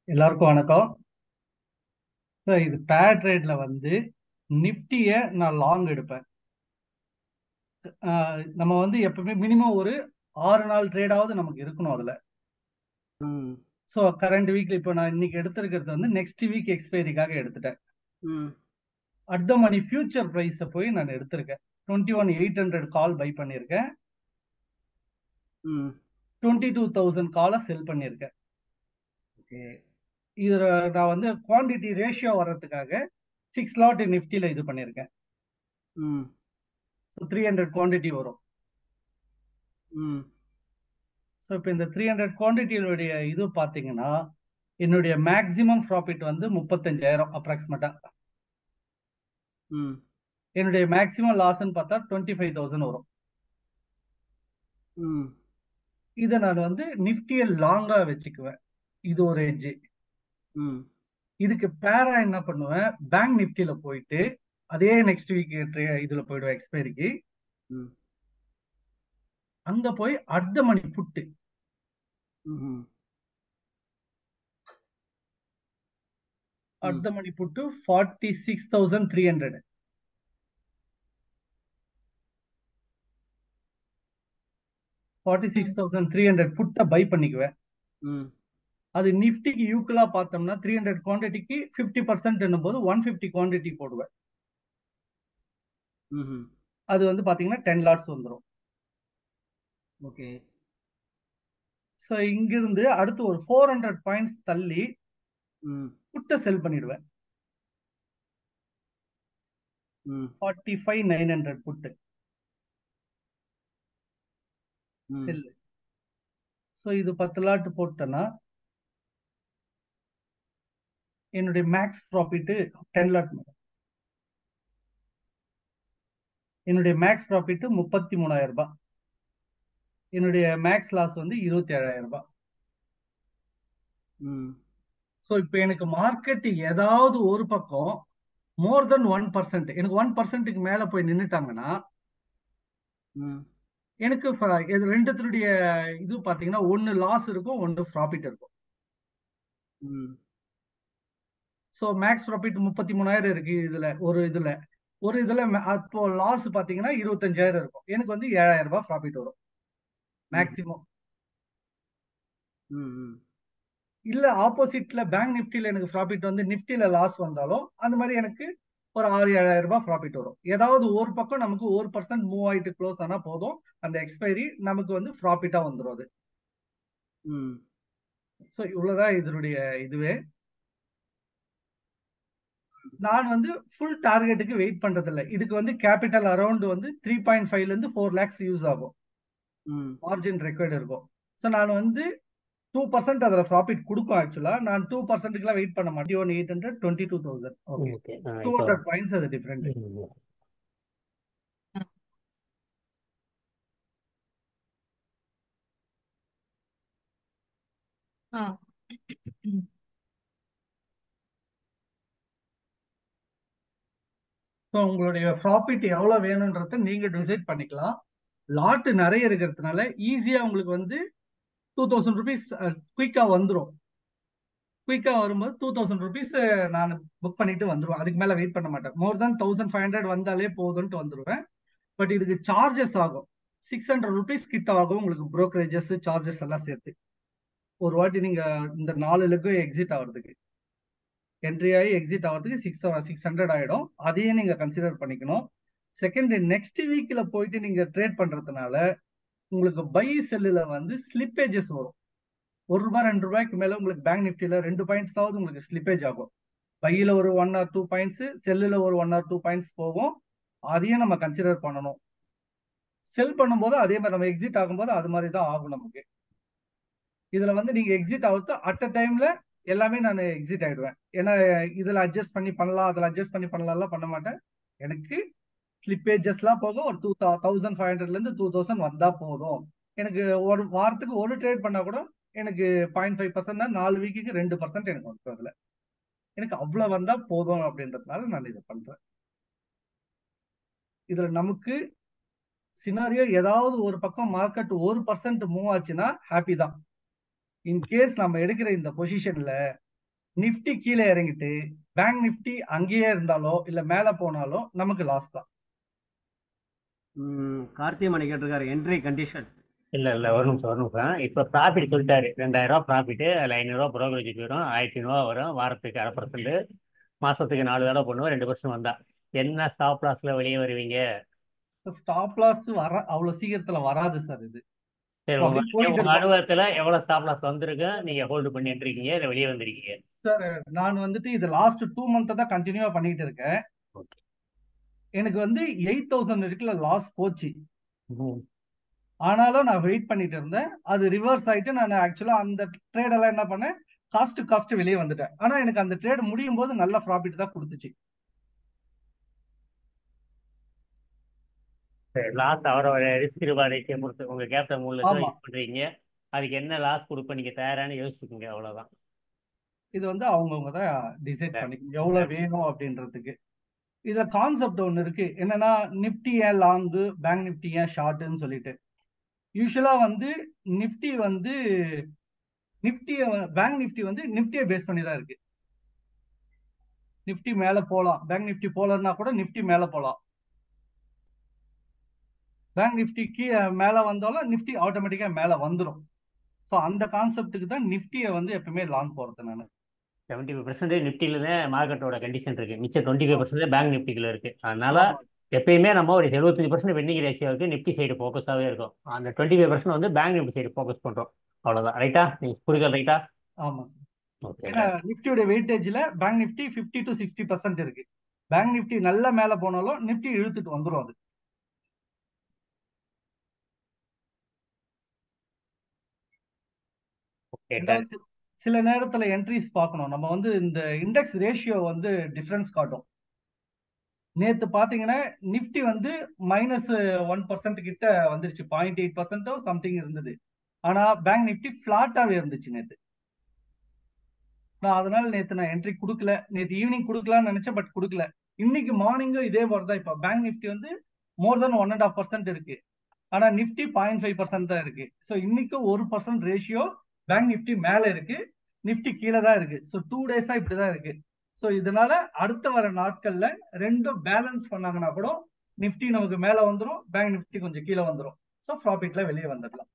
எல்லாருக்கும் வணக்கம். இது பேர் ட்ரேட்ல வந்து நிஃப்டிய நான் லாங் எடுப்பேன். நம்ம வந்து எப்பவுமே மினிமம் ஒரு 6 நாள் ட்ரேடாவது நமக்கு இருக்கணும் அதுல. ம் ஸோ கரண்ட் வீக்ல இப்போ நான் இன்னைக்கு எடுத்திருக்கிறது வந்து நெக்ஸ்ட் வீக் எக்ஸ்பைரிக்காக எடுத்துட்டேன். ம் அட் த மணி ஃபியூச்சர் ப்ரைஸை போய் நான் எடுத்திருக்கேன். 21,800 கால் பை பண்ணியிருக்கேன். ம் 22,000 காலை செல் பண்ணியிருக்கேன். ஓகே இதுல நான் வந்து குவான்டிட்டி ரேஷியோ வர்றதுக்காக 6 லாட் நிஃப்டியில் இது பண்ணியிருக்கேன். ம் 300 குவான்டிட்டி வரும். ம் ஸோ இப்போ இந்த 300 குவான்டிட்டியோடைய இது பார்த்தீங்கன்னா என்னுடைய மேக்ஸிமம் ப்ராஃபிட் வந்து 35,000 அப்ராக்சிமேட்டா. ம் என்னுடைய மேக்ஸிமம் லாஸ்ன்னு பார்த்தா 25,000 வரும். ம் இதை நான் வந்து நிஃப்டியை லாங்கா வச்சுக்குவேன். இது ஒரு எட்ஜ். ம் இதுக்கு பேரா என்ன பண்ணுவேன், பேங்க் நிஃப்டியில போயிட்டு அதே நெக்ஸ்ட் வீக் இதுல போயிடுவேன் எக்ஸ்பைரிக்கு. ம் அங்க போய் அடுத்த மணி புட்டு ம் அடுத்த மணி புட்டு 46,300 46,300 புட்டை பை பண்ணிக்குவேன். ம் அது நிஃப்டிக்கு யூக்கலா பார்த்தோம்னா 300 குவான்டிட்டிக்கு 50% என்னும் போது 150 குவான்டிட்டி போடுவேன். ம் அது வந்து பாத்தீங்கன்னா 10 லாட்ஸ் வந்துடும். ஓகே ஸோ இங்கிருந்து அடுத்து ஒரு 400 பாயிண்ட்ஸ் தள்ளி ம் புட்டை செல் பண்ணிடுவேன். ம் 45,900 புட்டு ம் செல்லு. ஸோ இது 10 லாட் போட்டேன்னா என்னுடைய மேக்ஸ் ப்ராஃபிட் 10 லாட். என்னுடைய மேக்ஸ் ப்ராஃபிட் 33,000 ரூபாய். என்னுடைய மேக்ஸ் லாஸ் வந்து 27,000 ரூபாய். ம் ஸோ இப்போ எனக்கு மார்க்கெட் ஏதாவது ஒரு பக்கம் மோர் தென் 1%, எனக்கு 1%க்கு மேல போய் நின்னுட்டாங்கன்னா ம் எனக்கு இது ரெண்டுத்துடைய இது பாத்தீங்கன்னா ஒன்னு லாஸ் இருக்கும், ஒன்னு ப்ராஃபிட் இருக்கும். ம் ஸோ மேக்ஸ் ப்ராஃபிட் 33,000 இருக்கு. ஒரு இதுல அப்போ லாஸ் பாத்தீங்கன்னா 25,000 இருக்கும். எனக்கு வந்து 7,000 ரூபாய் ப்ராஃபிட் வரும் மேக்சிமம். ம் இல்ல ஆப்போசிட்ல பேங்க் நிஃப்டில எனக்கு ப்ராஃபிட் வந்து நிஃப்டில லாஸ் வந்தாலும் அந்த மாதிரி எனக்கு ஒரு 6,000-7,000 ரூபாய் ப்ராஃபிட் வரும். ஏதாவது ஒரு பக்கம் நமக்கு 1% மூவ் ஆயிட்டு க்ளோஸ் ஆனா போதும், அந்த எக்ஸ்பைரி நமக்கு வந்து ப்ராஃபிட்டா வந்துடும் அது. ம் ஸோ இவ்வளவுதான் இதனுடைய இதுவே. நான் வந்து ஃபுல் டார்கெட்டுக்கு வெயிட் பண்றது இல்லை. இதுக்கு வந்து கேபிட்டல் அரௌண்ட் வந்து 3.5 இருந்து 4 lakhs யூஸ் ஆகும். ம் மார்ஜின் ரெக்வயர்ட் இருக்கும். ஸோ நான் வந்து 2% அதுல ப்ராஃபிட் கொடுக்கும். ஆக்சுவலா நான் 2%க்குலாம் வெயிட் பண்ண மாட்டேன். 800 22,000. ஓகே, ஓகே இப்போ 200 பாயிண்ட்ஸ் அது டிஃபரெண்ட். ஸோ உங்களுடைய ப்ராஃபிட் எவ்வளவு வேணும்ன்றத நீங்க டிசைட் பண்ணிக்கலாம். லாட் நிறைய இருக்கிறதுனால ஈஸியா உங்களுக்கு வந்து 2,000 ருபீஸ் குயிக்கா வந்துடும். குயிக்கா வரும்போது 2,000 ருபீஸ் நான் புக் பண்ணிட்டு வந்துருவேன். அதுக்கு மேல வெயிட் பண்ண மாட்டேன். மோர் தென் 1,500 வந்தாலே போதும்ட்டு வந்துருவேன். பட் இதுக்கு சார்ஜஸ் ஆகும். 600 ருபீஸ் கிட்ட ஆகும் உங்களுக்கு, புரோக்கரேஜஸ் சார்ஜஸ் எல்லாம் சேர்த்து. ஒரு வாட்டி நீங்க இந்த 4 லெக்கு எக்ஸிட் ஆகிறதுக்கு, என்ட்ரி ஆகி எக்ஸிட் ஆகிறதுக்கு 600 ஆயிடும். அதையும் நீங்க கன்சிடர் பண்ணிக்கணும். செகண்ட், நெக்ஸ்ட் வீக்ல போயிட்டு நீங்க ட்ரேட் பண்றதுனால உங்களுக்கு பை செல்லுல வந்து ஸ்லிப்பேஜஸ் வரும். ₹1 ₹2 மேல உங்களுக்கு பேங்க் நிஃப்டில 2 பாயிண்ட்ஸ் ஆகுது உங்களுக்கு ஸ்லிப்பேஜ் ஆகும். பையில ஒரு 1 or 2 பாயிண்ட்ஸ், செல்லுல ஒரு 1 or 2 பாயிண்ட்ஸ் போகும். அதையும் நம்ம கன்சிடர் பண்ணணும். செல் பண்ணும்போது அதே மாதிரி நம்ம எக்ஸிட் ஆகும்போது அது மாதிரி தான் ஆகும் நமக்கு. இதுல வந்து நீங்க எக்ஸிட் ஆகுது அட் அ டைம்ல எல்லாமே நான் எக்ஸிட் ஆயிடுவேன். ஏன்னா இதுல அட்ஜஸ்ட் பண்ணி பண்ணலாம், அதுல அட்ஜஸ்ட் பண்ணி பண்ணலாம் பண்ண மாட்டேன். எனக்கு ஸ்லிப்பேஜஸ் எல்லாம் போக ஒரு 2,500 இருந்து 2,000 வந்தா போதும். எனக்கு ஒரு வாரத்துக்கு ஒரு ட்ரேட் பண்ணா கூட எனக்கு 0.5% 4 வீக்குக்கு 2% எனக்கு வந்துடும். அதுல எனக்கு அவ்வளவு வந்தா போதும் அப்படின்றதுனால நான் இதை பண்றேன். இதுல நமக்கு சினாரியோ ஏதாவது ஒரு பக்கம் மார்க்கெட் 1% மூவ் ஆச்சுன்னா ஹாப்பி தான். இன்கேஸ் நம்ம எடுக்கிற இந்த பொசிஷன்ல நிஃப்டி கீழே இறங்கிட்டு பேங்க் நிஃப்டி அங்கேயே இருந்தாலோ இல்ல மேல போனாலோ நமக்கு லாஸ் தான். கார்த்திகமணி கேட்டிருக்காரு என்ட்ரி கண்டிஷன். இல்ல ஒரு நிமிஷம். இப்ப ப்ராஃபிட் சொல்லிட்டாரு, 2000 ப்ராஃபிட், அதுல 500 புரோக்கரேஜ் போயிடும், 1500 வரும், வாரத்துக்கு 1/2%, மாசத்துக்கு 4 தடவை பண்ணுவோம், 2% வந்தா என்ன ஸ்டாப் லாஸ்ல வெளியே வருவீங்க? ஸ்டாப் லாஸ் அவ்வளவு சீக்கிரத்துல வராது சார். இது சரி, அப்படி போயிட்டு உங்க இருக்கும் அனுபவத்துல எவ்வளவு ஸ்டாப் லாஸ் வந்திருக்கு, நீங்க ஹோல்டு பண்ணிட்டு இருக்கீங்க, இல்ல வெளியே வந்திருக்கீங்க? சார். நான் வந்துட்டு இது லாஸ்ட் 2 மந்த் தான் கண்டினியூவா பண்ணிட்டு இருக்கேன். ஓகே. எனக்கு 8000 இருக்குல்ல லாஸ் போச்சு. ஆனாலும் நான் வெயிட் பண்ணிட்டு இருந்தேன். அது ரிவர்ஸ் ஆயிட்டு நான் ஆக்சுவலா அந்த ட்ரேட் எல்லாம் என்ன பண்ணேன், காஸ்ட் வெளியே வந்துட்டேன். ஆனா எனக்கு அந்த ட்ரேட் முடியும் போது நல்ல ப்ராஃபிட் தான் கொடுத்துச்சு. லாஸ் அவரோட ரிஸ்க் ரிவார்ட் ரேஷியோ பொறுத்து உங்க கேப்டன் மூணு லட்சம் ஆமா, யூஸ் பண்றீங்க, அதுக்கு என்ன லாஸ் கொடுப்ப நீங்க தயாரானு யோசிச்சுக்கோங்க, அவ்வளவுதான். இது அவங்கவுங்க தான் டிசைட் பண்ணிக்கணும் எவ்வளவு வேணும் அப்படின்றதுக்கு. இதுல கான்செப்ட் ஒண்ணு இருக்கு, என்னன்னா நிப்டி ஏன் லாங்கு, பேங்க் நிப்டி ஏன் ஷார்ட்னு சொல்லிட்டு. யூஸ்வலா நிப்டி நிப்டிய பேங்க் நிப்டி நிப்டியை பேஸ் பண்ணி தான் இருக்கு. நிப்டி மேல போலாம், பேங்க் நிப்டி போலன்னா கூட நிப்டி மேல போலாம். பேங்க் நிப்டிக்கு மேல வந்தாலும் நிப்டி ஆட்டோமேட்டிக்கா மேல வந்துடும். ஸோ அந்த கான்செப்டுக்கு தான் நிப்டியை எப்பவுமே லாங் போறது நான். 75% நிப்டில தான் மார்க்கெட்டோட கண்டிஷன் இருக்கு, மிச்சம் 25% பேங்க் நிப்டிக்குள்ள இருக்கு. அதனால ஆமா எப்பயுமே நம்ம ஒரு 75% வெண்டிங் ரேஷியோவுக்கு நிப்டி சைடு ஃபோக்கஸாகவே இருக்கும், அந்த 25% பேங்க் நிப்டி சைடு ஃபோக்கஸ் பண்றோம், அவ்வளவுதான். ரைட்டா? நீங்க புரிதல் ரைட்டா? ஆமா சார். ஓகே. ஏன்னா நிப்டியோட வெயிட்டேஜ்ல பேங்க் நிப்டி 50 to 60% இருக்கு. பேங்க் நிப்டி நல்லா மேல போனாலும் நிப்டி இழுத்துட்டு வந்துடும் அது. ரெண்டாவது சில நேரத்துல என்ட்ரிஸ் பார்க்கணும் நம்ம. இந்த இண்டெக்ஸ் ரேஷியோ டிஃபரன்ஸ் காட்டும். நேத்து பாத்தீங்கன்னா நிப்டி -1% கிட்ட வந்துருச்சு, 0.8% சம்திங் இருந்தது. ஆனா பேங்க் நிப்டி பிளாட்டாவே இருந்துச்சு நேத்து. நான் அதனால நேத்து நான் என்ட்ரி கொடுக்கல. நேத்து ஈவினிங் கொடுக்கலாம்னு நினைச்சேன், பட் கொடுக்கல. இன்னைக்கு மார்னிங்கும் இதே மாதிரி தான். இப்ப பேங்க் நிப்டி மோர் தென் 1.5% இருக்கு. ஆனா நிப்டி 0.5% தான் இருக்கு. ஸோ இன்னைக்கு 1% ரேஷியோ பேங்க் நிப்டி மேல இருக்கு, நிப்டி கீழே தான் இருக்கு. ஸோ 2 டேஸா இப்படிதான் இருக்கு. ஸோ இதனால அடுத்த வர நாட்கள்ல ரெண்டும் பேலன்ஸ் பண்ணாங்கன்னா கூட நிப்டி நமக்கு மேல வந்துடும், பேங்க் நிப்டி கொஞ்சம் கீழே வந்துடும். ஸோ ப்ராஃபிட்ல வெளியே வந்துடலாம்.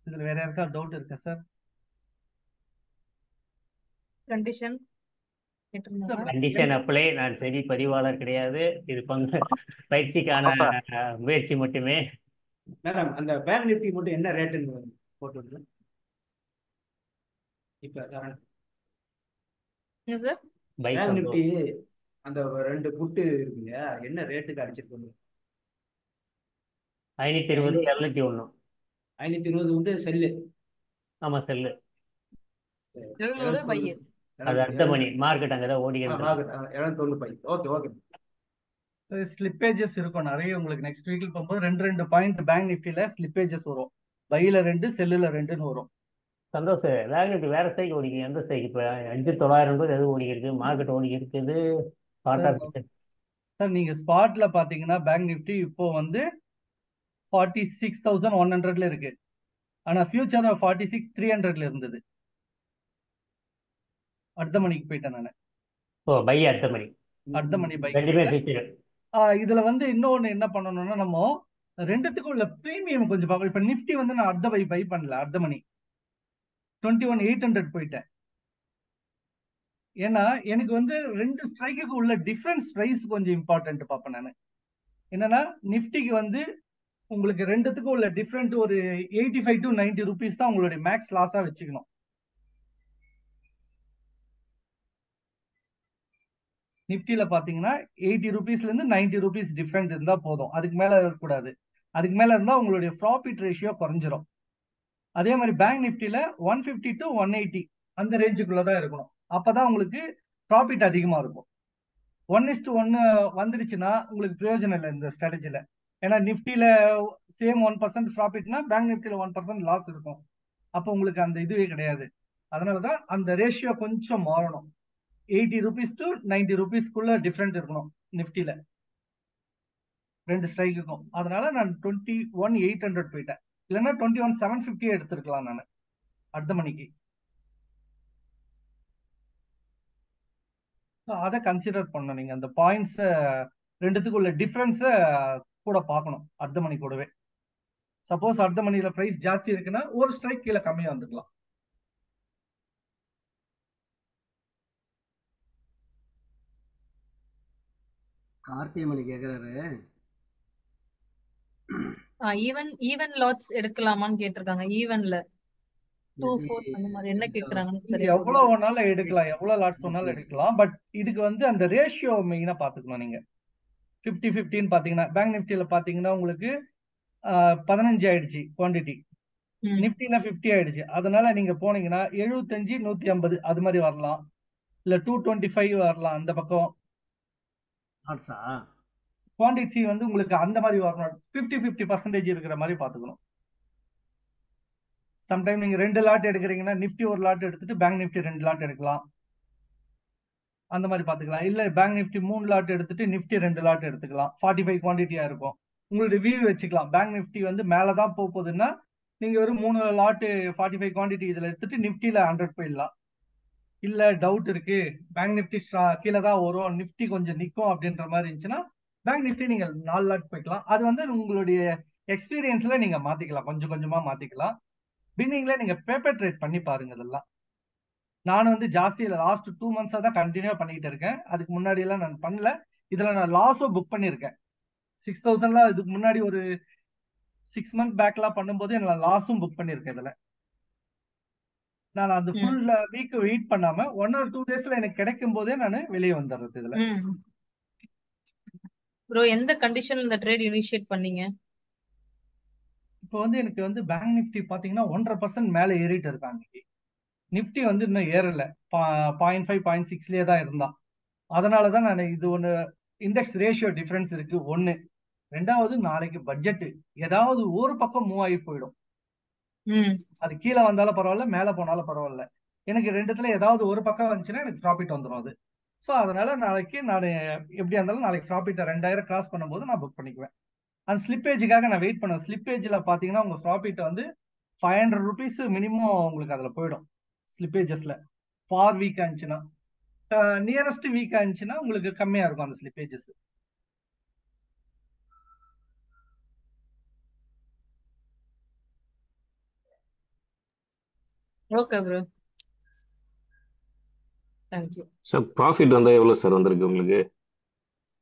இதுல வேற யாருக்கா டவுட் இருக்கா சார்? Condition apply. நான் சரி பதிவாளர் கிடையாது, இது பயிற்சிக்கான முயற்சி மட்டுமே. மேடம் அந்த பேங்க் நிஃப்டி மட்டும் என்ன ரேட்டுன்னு போட்டு இப்ப பேங்க் நிஃப்டி அந்த 2 புட்டு இருக்குங்க, என்ன ரேட்டுக்கு அடிச்சிருக்கோங்க? 520 701. 520 செல்லு. ஆமா செல்லு. 700 பை. அது அடுத்த மணி மார்க்கெட் அங்கதான் ஓடிக்கிட்டு இருக்கு. 701 பை. Okay okay. ஸ்லிப்பேஜஸ் இருக்கும் நிறைய. உங்களுக்கு நெக்ஸ்ட் வீக்ல போகும்போது 2 பாயிண்ட் பேங்க் நிஃப்டில ஸ்லிப்பேஜஸ் வரும். பையில 2, செல்லுல 2ன்னு வரும். சந்தோஷ், பேங்க் நிஃப்டி வேற ஸ்டைக்கு ஓடிக்கு, எந்த ஸ்டைக்கு? இப்ப 5900 எது ஓடி இருக்கு, மார்க்கெட் ஓடி இருக்குது. சார் நீங்க ஸ்பாட்ல பாத்தீங்கன்னா பேங்க் நிஃப்டி இப்போ 46,100ல இருக்கு. ஆனா ஃபியூச்சர் 46,300ல இருந்தது. அடுத்த மணிக்கு போயிட்டேன் நானு. ஓ பை அடுத்த மணி. அடுத்த மணி பை. இதுல இன்னொன்னு என்ன பண்ணணும்னா, நம்ம ரெண்டுத்துக்கும் உள்ள பிரீமியம் கொஞ்சம் பார்க்கணும். இப்ப நிஃப்டி நான் அடுத்த பை பண்ணல, அடுத்த மணி 21,800 போயிட்டேன். ஏன்னா எனக்கு 2 ஸ்ட்ரைக்குக்கு உள்ள டிஃபரன்ஸ் பிரைஸ் கொஞ்சம் இம்பார்ட்டன்ட் பார்ப்பேன் நான். என்னன்னா நிஃப்டிக்கு உங்களுக்கு ரெண்டுத்துக்கும் உள்ள டிஃபரெண்ட் ஒரு 85 to 90 rupees தான் உங்களுடைய மேக்ஸ் லாஸா வச்சுக்கணும். நிஃப்டில பாத்தீங்கன்னா 80 rupeesல இருந்து 90 rupees டிஃபரெண்ட் இருந்தா போதும், அதுக்கு மேல இருக்கக்கூடாது. அதுக்கு மேல இருந்தா உங்களுடைய ப்ராஃபிட் ரேஷியோ குறைஞ்சிரும். அதே மாதிரி பேங்க் நிஃப்டில 150 to 180 அந்த ரேஞ்சுக்குள்ளதான் இருக்கணும். அப்பதான் உங்களுக்கு ப்ராஃபிட் அதிகமா இருக்கும். 1:1 வந்துருச்சுன்னா உங்களுக்கு பிரயோஜனம் இல்லை இந்த ஸ்ட்ராட்டஜில. ஏன்னா நிஃப்டில சேம் 1% ப்ராஃபிட்னா பேங்க் நிஃப்டில 1% லாஸ் இருக்கும். அப்போ உங்களுக்கு அந்த இதுவே கிடையாது. அதனாலதான் அந்த ரேஷியோ கொஞ்சம் மாறணும். 80 rupees to 90 rupeesக்குள்ள டிஃபரெண்ட் இருக்கணும் நிஃப்டில. 2 ஸ்ட்ரைக்குக்கும். அதனால நான் 21,800 போயிட்டேன். இல்லைன்னா 21,750 எடுத்திருக்கலாம் நான் அடுத்த மணிக்கு. அதை கன்சிடர் பண்ணணும் நீங்க. அந்த பாயிண்ட்ஸ் ரெண்டுத்துக்குள்ள டிஃபரன்ஸை கூட பார்க்கணும் அடுத்த மணி கூடவே. சப்போஸ் அடுத்த மணியில பிரைஸ் ஜாஸ்தி இருக்குன்னா ஒரு ஸ்ட்ரைக் கீழே கம்மியா வந்துக்கலாம். கார்த்திகமணி கேக்குறாரு, ஈவன் லாட்ஸ் எடுக்கலாமான்னு கேட்டிருக்காங்க. ஈவன்ல 2, 4 அந்த மாதிரி என்ன கேக்குறாங்கன்னு நீங்க சரியா புரியல. எவ்வளவு வேணாலும் எடுக்கலாம், எவ்வளவு லாட்ஸ் வேணாலும் எடுக்கலாம். பட் இதுக்கு வந்து அந்த ரேஷியோ மெயினா பாத்துக்கணும் நீங்க. 50-15 பாத்தீங்கன்னா பேங்க் நிப்டியில பாத்தீங்கன்னா உங்களுக்கு 15 ஆயிடுச்சு குவாண்டிட்டி, ம், நிப்டில 50 ஆயிடுச்சு. அதனால நீங்க போனீங்கன்னா 75, 150 அது மாதிரி வரலாம், இல்ல 225 வரலாம். அந்த பக்கம் லாட்ஸா? குவாண்டிட்டி வந்து உங்களுக்கு அந்த மாதிரி வரணும். 50-50% இருக்கிற மாதிரி பாத்துக்கணும். சம்டைம் நீங்க 2 லாட் எடுக்கிறீங்கன்னா நிப்டி ஒரு லாட் எடுத்துட்டு பேங்க் நிப்டி 2 லாட் எடுக்கலாம், அந்த மாதிரி பாத்துக்கலாம். இல்ல பேங்க் நிப்டி 3 லாட் எடுத்துட்டு நிப்டி 2 லாட் எடுத்துக்கலாம். 45 குவாண்டிட்டியா இருக்கும். உங்களுடைய வியூ வச்சுக்கலாம். பேங்க் நிப்டி வந்து மேலதான் போக போகுதுன்னா நீங்க ஒரு 3 லாட் 45 குவாண்டிட்டி இதுல எடுத்துட்டு நிப்டில 100 போயிடலாம். இல்ல டவுட் இருக்கு, பேங்க் நிப்டி கீழே தான் வரும், நிப்டி கொஞ்சம் நிக்கும் அப்படின்ற மாதிரி இருந்துச்சுன்னா பேங்க் நிப்டி நீங்க 4 லாட் போய்க்கலாம். அது வந்து உங்களுடைய எக்ஸ்பீரியன்ஸ்ல நீங்க மாத்திக்கலாம், கொஞ்சம் கொஞ்சமா மாத்திக்கலாம். பிகினிங்ல நீங்க பேப்பர் ட்ரேட் பண்ணி பாருங்க. இதெல்லாம் நான் வந்து ஜாஸ்தி லாஸ்ட் 2 மந்த்ஸா தான் கண்டினியூ பண்ணிட்டு இருக்கேன். அதுக்கு முன்னாடி எல்லாம் நான் பண்ணல. இதுல நான் லாஸும் புக் பண்ணிருக்கேன். 6,000 இதுக்கு முன்னாடி ஒரு 6 மந்த் பேக்லாம் பண்ணும்போது நான் லாஸும் புக் பண்ணிருக்கேன். இதுல நான் அந்த ம், ஃபுல் வீக் வெயிட் பண்ணாம 1 or 2 டேஸ்ல எனக்கு கிடைக்கும் போதே நான் வெளியே வந்துடுறது. இதுல ம். ப்ரோ எந்த கண்டிஷன்ல இந்த ட்ரேட் இனிஷியேட் பண்ணீங்க? இப்போ வந்து எனக்கு வந்து பேங்க் நிஃப்டி பாத்தீங்கன்னா 1.5% மேல ஏறிட்டு இருக்காங்க. நிஃப்டி வந்து இன்னும் ஏறல, 0.5 0.6லயே தான் இருந்தான். அதனாலதான் நான் இது ஒண்ணு இண்டெக்ஸ் ரேஷியோ டிஃபரன்ஸ் இருக்கு ஒண்ணு. ரெண்டாவது நாளைக்கு பட்ஜெட் ஏதாவது ஒரு பக்கம் மூவ் ஆகி போயிடும். ம், அது கீழே வந்தாலும் பரவாயில்ல, மேல போனாலும் பரவாயில்ல. எனக்கு ரெண்டுத்துல ஏதாவது ஒரு பக்கம் வந்துச்சுன்னா எனக்கு ப்ராஃபிட் வந்துடும் அது. ஸோ அதனால நாளைக்கு நான் எப்படியா இருந்தாலும் நாளைக்கு ப்ராஃபிட்டை 2,000 கிராஸ் பண்ணும்போது நான் புக் பண்ணிக்குவேன். அந்த ஸ்லிப்பேஜுக்காக நான் வெயிட் பண்ணுவேன். ஸ்லிப்பேஜில் பார்த்தீங்கன்னா உங்க ப்ராஃபிட் வந்து 500 ருபீஸ் மினிமம் உங்களுக்கு அதில் போயிடும் ஸ்லிப்பேஜஸ்ல. ஃபார் வீக் ஆச்சுன்னா, நியரஸ்ட் வீக் ஆச்சுன்னா உங்களுக்கு கம்மியா இருக்கும் அந்த slippages. Okay bro, thank you. Sir profit வந்தா எவ்வளவு சார் வந்திருக்கு உங்களுக்கு?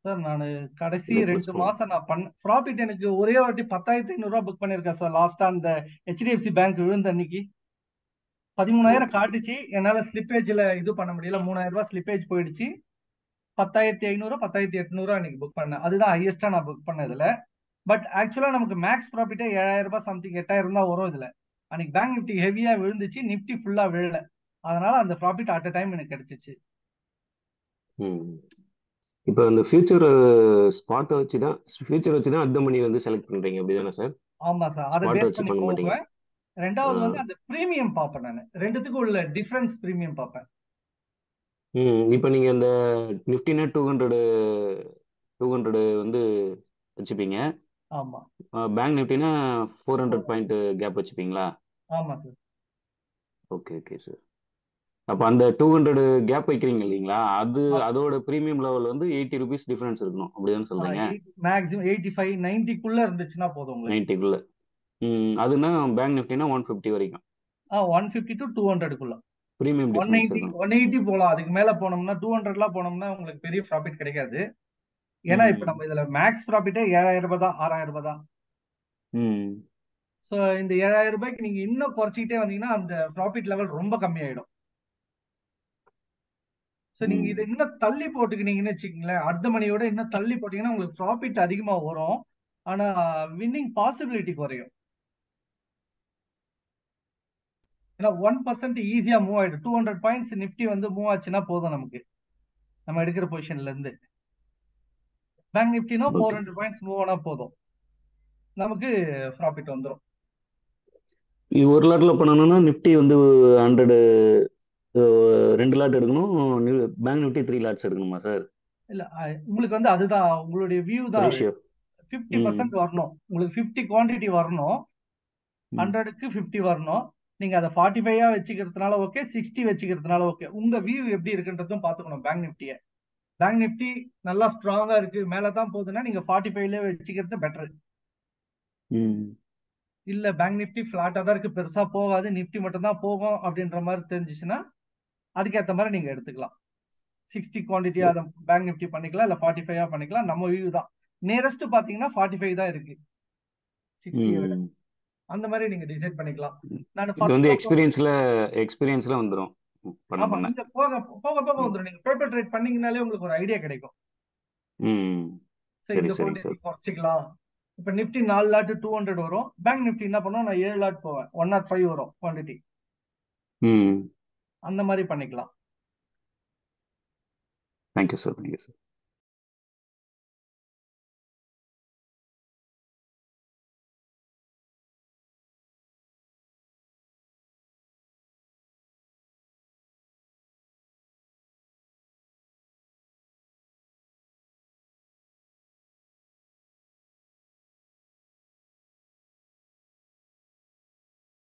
சார் நான் கடைசி இன்வெஸ்ட் 2 பண்ண மாசம் நான் ப்ராஃபிட் எனக்கு ஒரே வாட்டி 10,500 புக் பண்ணிருக்கேன் சார். லாஸ்டா அந்த HDFC பேங்க் விழுந்த அன்னைக்கு 13,000 ஓகே காட்டுச்சு. என்னால ஸ்லிப்பேஜ்ல இது பண்ண முடியல, 3,000 ரூபாய் ஸ்லிப்பேஜ் போயிடுச்சு. 10,500 10,800 அன்னைக்கு புக் பண்ணேன். அதுதான் ஹையஸ்டா நான் புக் பண்ணதுல. பட் ஆக்சுவலா நமக்கு மேக்ஸ் ப்ராஃபிட்டே 7,000 ரூபாய் சம்திங் 8,000 தான் வரும் இதுல. அன்னைக்கு பேங்க் நிஃப்டி ஹெவியா விழுந்துச்சு, நிஃப்டி ஃபுல்லா விழல. அதனால அந்த ப்ராஃபிட் அட் அ டைம் எனக்கு கிடைச்சிச்சு. ம் இப்போ அந்த ஃபியூச்சர் ஸ்பாட்டை வச்சு தான் அந்த மணி வந்து செலக்ட் பண்றீங்க அப்படிதானே சார்? ஆமா சார், அதை ஸ்பாட்டை பேஸ் வச்சு பண்ணி பண்ண மாட்டீங்க. போகுவேன். ரெண்டாவது வந்து அந்த பிரீமியம் பார்ப்பேன். நான் ரெண்டுத்துக்கும் உள்ள டிஃபரன்ஸ் பிரீமியம் பார்ப்பேன். இப்போ நீங்க அந்த நிஃப்டினா 200 வந்து வச்சுப்பீங்க. ஆமா பேங்க் நிஃப்டினா 400 பாயிண்ட் கேப் வச்சுப்பீங்களா? ஆமா சார். Okay sir. அப்போ அந்த 200 கேப் வைக்கிறீங்க இல்லைங்களா, அதோட ப்ரீமியம் லெவல் வந்து 80 ருபீஸ் டிஃபரன்ஸ் இருக்கணும் அப்படிதானே சொல்றீங்க? மேக்ஸிமம் 85 90க்குள்ள இருந்துச்சுன்னா போதும் உங்களுக்கு. 90க்குள்ள. அதுனா பேங்க் நிஃப்டினா 150 வரைக்கும் 150 to 200க்குள்ள. ப்ரீமியம் டிஃபரன்ஸ் 180 இருக்கணும். 180 போலாம். அதுக்கு மேல போனோம்னா 200 போனோம்னா உங்களுக்கு பெரிய ப்ராஃபிட் கிடைக்காது. ஏன்னா இப்ப ம் நம்ம இதுல மேக்ஸ் ப்ராஃபிட்டே 7,000 ரூபாய் தான், 6,000 ரூபாய் தான். ம் ஸோ இந்த 7,000 ரூபாய்க்கு நீங்க இன்னும் குறைச்சிக்கிட்டே வந்தீங்கன்னா அந்த ப்ராஃபிட் லெவல் ரொம்ப கம்மியாயிடும். ஸோ நீங்க இதை இன்னும் தள்ளி போட்டுக்கினீங்கன்னு வச்சுக்கீங்களேன், அடுத்த மணியோட இன்னும் தள்ளி போட்டீங்கன்னா உங்களுக்கு ப்ராஃபிட் அதிகமா வரும், ஆனா வின்னிங் பாசிபிலிட்டி குறையும். ஏன்னா 1% ஈஸியா மூவ் ஆயிடும். 200 பாயிண்ட்ஸ் நிஃப்டி வந்து மூவ் ஆச்சுன்னா போதும் நமக்கு, நம்ம எடுக்கிற பொசிஷன்ல இருந்து. பேங்க் நிஃப்டினா ஓகே 400 பாயிண்ட்ஸ் மூவ் ஆனா போதும், நமக்கு ப்ராஃபிட் வந்துடும். இது ஒரு லாட்ல பண்ணணும்னா நிஃப்டி வந்து 100 2 லாட் எடுக்கணும், பேங்க் நிஃப்டி 3 லாட்ஸ் எடுக்கணுமா சார்? இல்ல உங்களுக்கு வந்து அதுதான் உங்களுடைய வியூ தான். அது ரேஷியோ 50% வரணும். உங்களுக்கு 50 குவான்டிட்டி வரணும். 100க்கு 50 வரணும். நீங்க அதை 45 வச்சுக்கிறதுனால ஓகே, 60 வச்சுக்கிறதுனால ஓகே. உங்க வியூ எப்படி இருக்குன்றதும் பாத்துக்கணும். பேங்க் நிஃப்டி நல்லா ஸ்ட்ராங்கா இருக்கு, மேல தான் போகுதுன்னா நீங்க 45ல வச்சுக்கிறது பெட்டர். இல்ல பேங்க் நிஃப்டி பிளாட்டா தான் இருக்கு, பெருசா போகாது, நிஃப்டி மட்டும் தான் போகும் அப்படின்ற மாதிரி தெரிஞ்சிச்சுன்னா அதுக்கேற்ற மாதிரி நீங்க எடுத்துக்கலாம். 60 குவான்டிட்டி அதை பேங்க் நிஃப்டி பண்ணிக்கலாம், இல்ல 45 பண்ணிக்கலாம். நம்ம வியூ தான் நியரஸ்ட் பாத்தீங்கன்னா 45 தான் இருக்கு 60 விட. அந்த மாதிரி நீங்க டிசைட் பண்ணிக்கலாம். நான் இது வந்து ஃபர்ஸ்ட் எக்ஸ்பீரியன்ஸ்ல வந்துரும் பண்ண ஆமா, பண்ண. இந்த போக போக போக வந்துடும். நீங்க பேப்பர் ட்ரேட் பண்ணீங்கனாலே உங்களுக்கு ஒரு ஐடியா கிடைக்கும். சரி, சரி இந்த சரிங்க குவான்டிட்டி சார். குறைச்சிக்கலாம். இப்ப நிஃப்டி 4 லாட் 200 வரும். பேங்க் நிஃப்டி என்ன பண்ணும், நான் 7 லாட் போவேன், 105 வரும் குவான்டிட்டி. அந்த மாதிரி பண்ணிக்கலாம். Thank you sir.